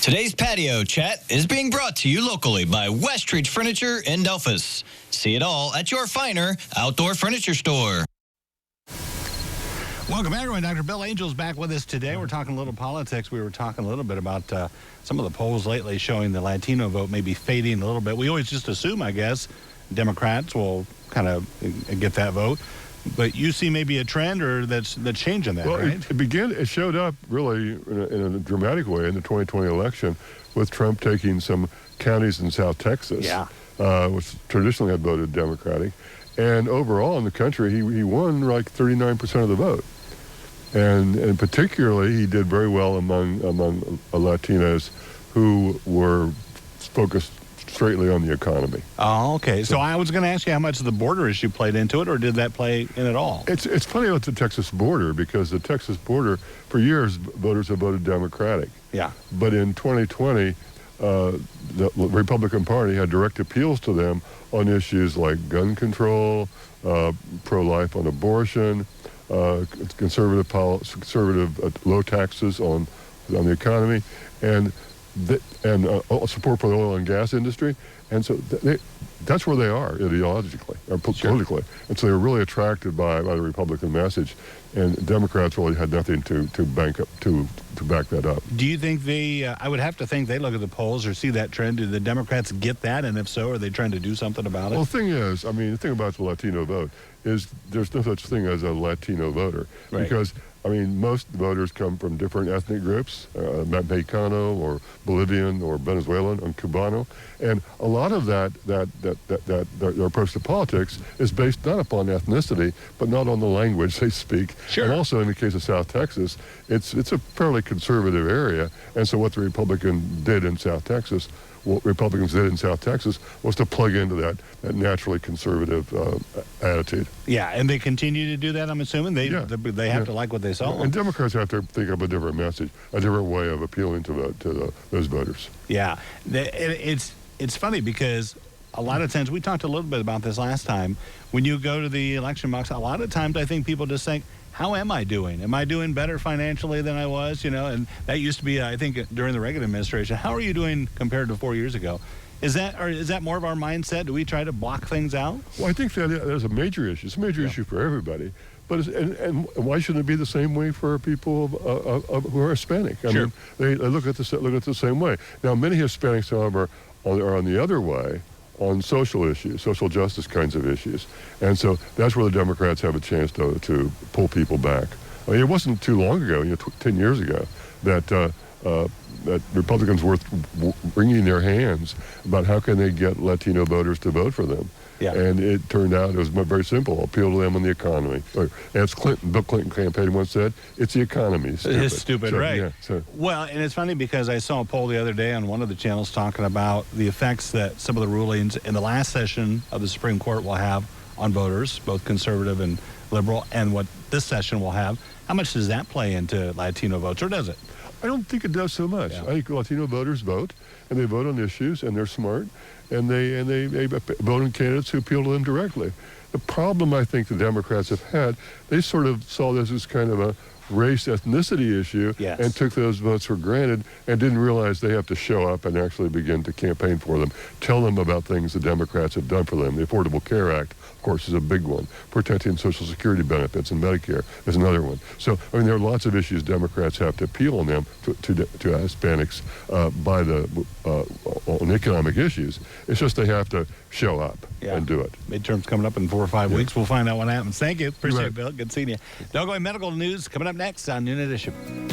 Today's patio chat is being brought to you locally by Westridge Furniture in Delphus. See it all at your finer outdoor furniture store. Welcome, everyone. Dr. Bill Angel's back with us today. We're talking a little politics. We were talking a little bit about some of the polls lately showing the Latino vote may be fading a little bit. We always just assume, I guess, Democrats will kind of get that vote. But you see maybe a trend or that's changing that, right? It showed up really in a dramatic way in the 2020 election with Trump taking some counties in South Texas, which traditionally had voted Democratic. And overall in the country, he won like 39% of the vote. And particularly, he did very well among Latinos who were focused straightly on the economy. Oh, okay. So I was going to ask you how much the border issue played into it, or did that play in at all? It's funny about the Texas border, because the Texas border, for years, voters have voted Democratic. Yeah. But in 2020, the Republican Party had direct appeals to them on issues like gun control, pro-life on abortion, conservative low taxes on the economy, and support for the oil and gas industry. And so that's where they are ideologically or politically. And so they were really attracted by the Republican message, and Democrats really had nothing to back that up. Do you think I would have to think they look at the polls or see that trend. Do the Democrats get that? And if so, are they trying to do something about it? Well, the thing is, the thing about the Latino vote is there's no such thing as a Latino voter. Right. Because most voters come from different ethnic groups, Mexicano or Bolivian or Venezuelan or Cubano, and a lot of that their approach to politics is based not upon ethnicity, but not on the language they speak. Sure. And also in the case of South Texas, it's a fairly conservative area, and so what the Republicans did in South Texas was to plug into that naturally conservative attitude. Yeah, and they continue to do that, I'm assuming? They have to like what they saw. And Democrats have to think of a different message, a different way of appealing to those voters. Yeah, it's funny because a lot of times, we talked a little bit about this last time, when you go to the election box, a lot of times I think people just think, how am I doing? Am I doing better financially than I was? And that used to be, I think, during the Reagan administration. How are you doing compared to 4 years ago? Is that more of our mindset? Do we try to block things out? Well, I think that is a major issue. It's a major issue for everybody. But and why shouldn't it be the same way for people who are Hispanic? Sure. They look at the same way. Now, many Hispanics, however, are on the other way, on social issues, social justice kinds of issues. And so that's where the Democrats have a chance to pull people back. It wasn't too long ago, 10 years ago, that Republicans were wringing their hands about how can they get Latino voters to vote for them. Yeah. And it turned out it was very simple, appeal to them on the economy. Or, as Bill Clinton campaign once said, it's the economy. It's stupid, so, right. Yeah, well, and it's funny because I saw a poll the other day on one of the channels talking about the effects that some of the rulings in the last session of the Supreme Court will have on voters, both conservative and liberal, and what this session will have. How much does that play into Latino votes, or does it? I don't think it does so much. Yeah. I think Latino voters vote, and they vote on issues, and they're smart, and they vote on candidates who appeal to them directly. The problem I think the Democrats have had, they sort of saw this as kind of a race ethnicity issue, yes, and took those votes for granted and didn't realize they have to show up and actually begin to campaign for them, tell them about things the Democrats have done for them. The Affordable Care Act, of course, is a big one. Protecting Social Security benefits and Medicare is another one. So, there are lots of issues Democrats have to appeal on them to Hispanics on economic issues. It's just they have to show up and do it. Midterms coming up in 4 or 5 weeks. We'll find out what happens. Thank you. Appreciate it, Bill. Good seeing you. Doggone medical news coming up next on Noon Edition.